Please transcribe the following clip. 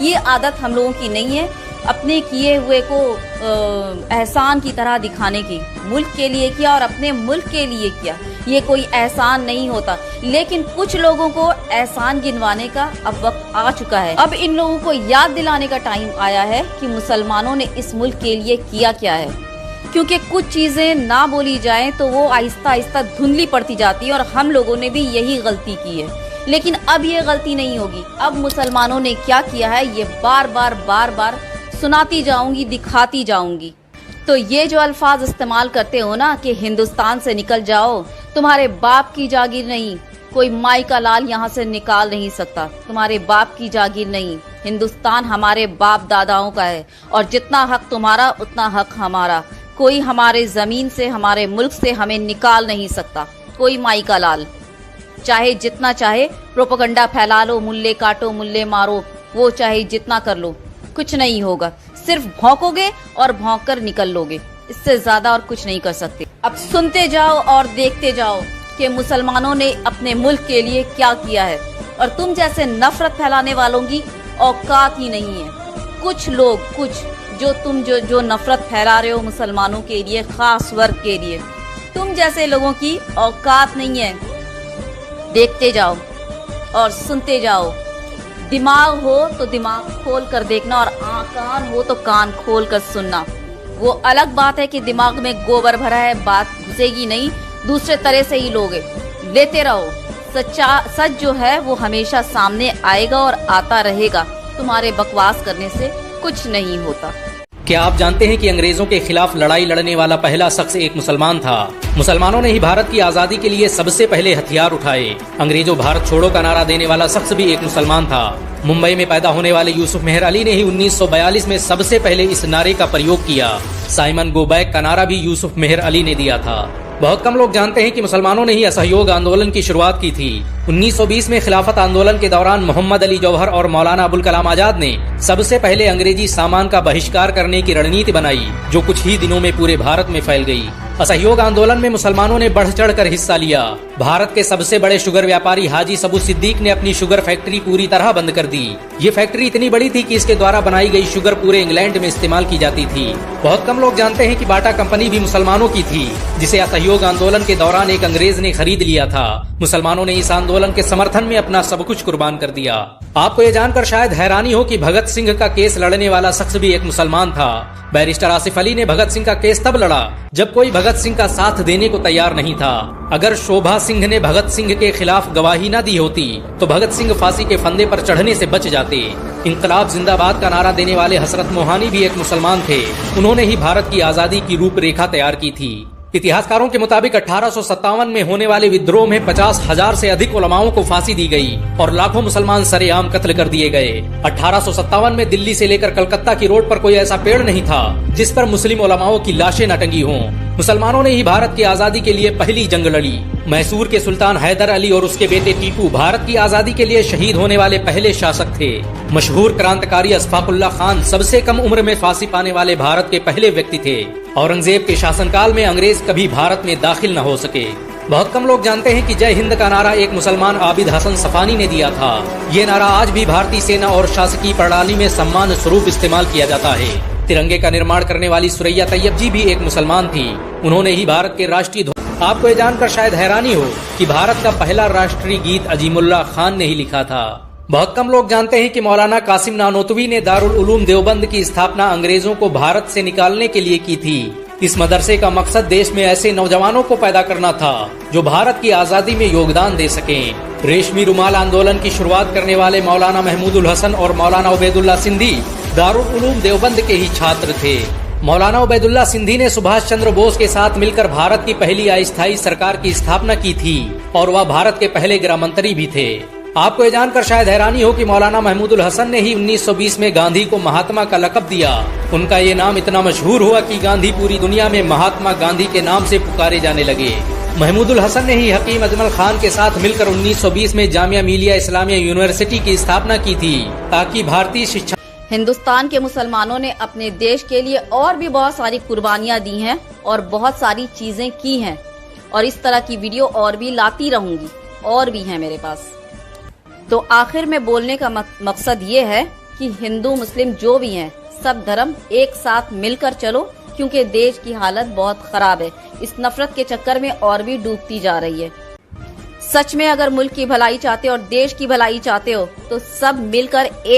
ये आदत हम लोगों की नहीं है अपने किए हुए को एहसान की तरह दिखाने की। मुल्क के लिए किया और अपने मुल्क के लिए किया, ये कोई एहसान नहीं होता। लेकिन कुछ लोगों को एहसान गिनवाने का अब वक्त आ चुका है। अब इन लोगों को याद दिलाने का टाइम आया है कि मुसलमानों ने इस मुल्क के लिए किया क्या है। क्योंकि कुछ चीजें ना बोली जाएं तो वो आहिस्ता आहिस्ता धुंधली पड़ती जाती है और हम लोगों ने भी यही गलती की है। लेकिन अब ये गलती नहीं होगी। अब मुसलमानों ने क्या किया है ये बार बार सुनाती जाऊंगी, दिखाती जाऊंगी। तो ये जो अल्फाज इस्तेमाल करते हो ना कि हिंदुस्तान से निकल जाओ, तुम्हारे बाप की जागीर नहीं, कोई माई का लाल यहाँ से निकाल नहीं सकता, तुम्हारे बाप की जागीर नहीं। हिंदुस्तान हमारे बाप दादाओं का है और जितना हक तुम्हारा उतना हक हमारा। कोई हमारे जमीन से, हमारे मुल्क से हमें निकाल नहीं सकता, कोई माई का लाल। चाहे जितना चाहे प्रोपेगेंडा फैला लो, मुल्ले काटो मुल्ले मारो, वो चाहे जितना कर लो, कुछ नहीं होगा। सिर्फ भौंकोगे और भौंक कर निकल लोगे, इससे ज्यादा और कुछ नहीं कर सकते। अब सुनते जाओ और देखते जाओ कि मुसलमानों ने अपने मुल्क के लिए क्या किया है। और तुम जैसे नफरत फैलाने वालों की औकात ही नहीं है। कुछ लोग, कुछ जो नफरत फैला रहे हो मुसलमानों के लिए, खास वर्ग के लिए, तुम जैसे लोगों की औकात नहीं है। देखते जाओ और सुनते जाओ। दिमाग हो तो दिमाग खोल कर देखना और कान हो तो कान खोल कर सुनना। वो अलग बात है कि दिमाग में गोबर भरा है, बात घुसेगी नहीं, दूसरे तरह से ही लोगे। लेते रहो, सच जो है वो हमेशा सामने आएगा और आता रहेगा। तुम्हारे बकवास करने से कुछ नहीं होता। क्या आप जानते हैं कि अंग्रेजों के खिलाफ लड़ाई लड़ने वाला पहला शख्स एक मुसलमान था? मुसलमानों ने ही भारत की आजादी के लिए सबसे पहले हथियार उठाए। अंग्रेजों भारत छोड़ो का नारा देने वाला शख्स भी एक मुसलमान था। मुंबई में पैदा होने वाले यूसुफ मेहर अली ने ही 1942 में सबसे पहले इस नारे का प्रयोग किया। साइमन गो बैक का नारा भी यूसुफ मेहर अली ने दिया था। बहुत कम लोग जानते हैं कि मुसलमानों ने ही असहयोग आंदोलन की शुरुआत की थी। 1920 में खिलाफत आंदोलन के दौरान मोहम्मद अली जौहर और मौलाना अबुल कलाम आजाद ने सबसे पहले अंग्रेजी सामान का बहिष्कार करने की रणनीति बनाई, जो कुछ ही दिनों में पूरे भारत में फैल गई। असहयोग आंदोलन में मुसलमानों ने बढ़ चढ़ कर हिस्सा लिया। भारत के सबसे बड़े शुगर व्यापारी हाजी सबू सिद्दीक ने अपनी शुगर फैक्ट्री पूरी तरह बंद कर दी। ये फैक्ट्री इतनी बड़ी थी कि इसके द्वारा बनाई गई शुगर पूरे इंग्लैंड में इस्तेमाल की जाती थी। बहुत कम लोग जानते हैं कि बाटा कंपनी भी मुसलमानों की थी, जिसे असहयोग आंदोलन के दौरान एक अंग्रेज ने खरीद लिया था। मुसलमानों ने इस आंदोलन के समर्थन में अपना सब कुछ कुर्बान कर दिया। आपको ये जानकर शायद हैरानी हो कि भगत सिंह का केस लड़ने वाला शख्स भी एक मुसलमान था। बैरिस्टर आसिफ अली ने भगत सिंह का केस तब लड़ा जब कोई भगत सिंह का साथ देने को तैयार नहीं था। अगर शोभा सिंह ने भगत सिंह के खिलाफ गवाही न दी होती तो भगत सिंह फांसी के फंदे पर चढ़ने से बच जाते। इंकलाब जिंदाबाद का नारा देने वाले हसरत मोहानी भी एक मुसलमान थे। उन्होंने ही भारत की आजादी की रूपरेखा तैयार की थी। इतिहासकारों के मुताबिक 1857 में होने वाले विद्रोह में 50,000 से अधिक उलमाओं को फांसी दी गई और लाखों मुसलमान सरेआम कत्ल कर दिए गए। 1857 में दिल्ली से लेकर कलकत्ता की रोड पर कोई ऐसा पेड़ नहीं था जिस पर मुस्लिम उलमाओं की लाशें न टंगी हों। मुसलमानों ने ही भारत की आजादी के लिए पहली जंग लड़ी। मैसूर के सुल्तान हैदर अली और उसके बेटे टीपू भारत की आजादी के लिए शहीद होने वाले पहले शासक थे। मशहूर क्रांतिकारी अशफाकुल्लाह खान सबसे कम उम्र में फांसी पाने वाले भारत के पहले व्यक्ति थे। औरंगजेब के शासनकाल में अंग्रेज कभी भारत में दाखिल न हो सके। बहुत कम लोग जानते हैं कि जय हिंद का नारा एक मुसलमान आबिद हसन सफानी ने दिया था। ये नारा आज भी भारतीय सेना और शासकीय प्रणाली में सम्मान स्वरूप इस्तेमाल किया जाता है। तिरंगे का निर्माण करने वाली सुरैया तैयब जी भी एक मुसलमान थी। उन्होंने ही भारत के राष्ट्रीय ध्वज। आपको ये जानकर शायद हैरानी हो कि भारत का पहला राष्ट्रीय गीत अजीमुल्लाह खान ने ही लिखा था। बहुत कम लोग जानते हैं कि मौलाना कासिम नानोतवी ने दारुल उलूम देवबंद की स्थापना अंग्रेजों को भारत से निकालने के लिए की थी। इस मदरसे का मकसद देश में ऐसे नौजवानों को पैदा करना था जो भारत की आजादी में योगदान दे सकें। रेशमी रुमाल आंदोलन की शुरुआत करने वाले मौलाना महमूदुल हसन और मौलाना उबैदुल्लाह सिंधी दारुल उलूम देवबंद के ही छात्र थे। मौलाना उबैदुल्लाह सिंधी ने सुभाष चंद्र बोस के साथ मिलकर भारत की पहली अस्थायी सरकार की स्थापना की थी और वह भारत के पहले गृह मंत्री भी थे। आपको ये जानकर शायद हैरानी हो कि मौलाना महमूदुल हसन ने ही 1920 में गांधी को महात्मा का लक़ब दिया। उनका ये नाम इतना मशहूर हुआ कि गांधी पूरी दुनिया में महात्मा गांधी के नाम से पुकारे जाने लगे। महमूदुल हसन ने ही हकीम अजमल खान के साथ मिलकर 1920 में जामिया मिलिया इस्लामिया यूनिवर्सिटी की स्थापना की थी ताकि भारतीय शिक्षा। हिंदुस्तान के मुसलमानों ने अपने देश के लिए और भी बहुत सारी कुर्बानियां दी हैं और बहुत सारी चीजें की हैं और इस तरह की वीडियो और भी लाती रहूंगी, और भी हैं मेरे पास। तो आखिर में बोलने का मकसद ये है कि हिंदू मुस्लिम जो भी हैं, सब धर्म एक साथ मिलकर चलो, क्योंकि देश की हालत बहुत खराब है। इस नफरत के चक्कर में और भी डूबती जा रही है। सच में अगर मुल्क की भलाई चाहते हो और देश की भलाई चाहते हो तो सब मिलकर